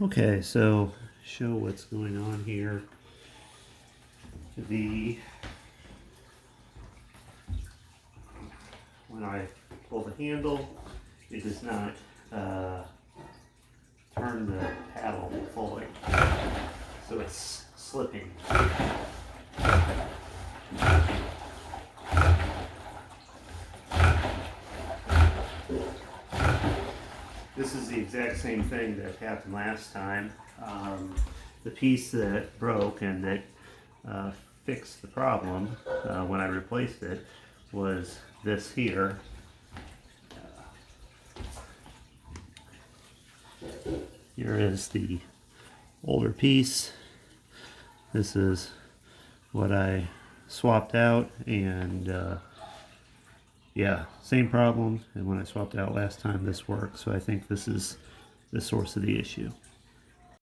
Okay, so show what's going on here. When I pull the handle, it does not turn the paddle fully, so it's slipping. This is the exact same thing that happened last time. The piece that broke and that fixed the problem when I replaced it was this here. Here is the older piece. This is what I swapped out, and yeah, same problem. And when I swapped out last time, this worked. So I think this is the source of the issue.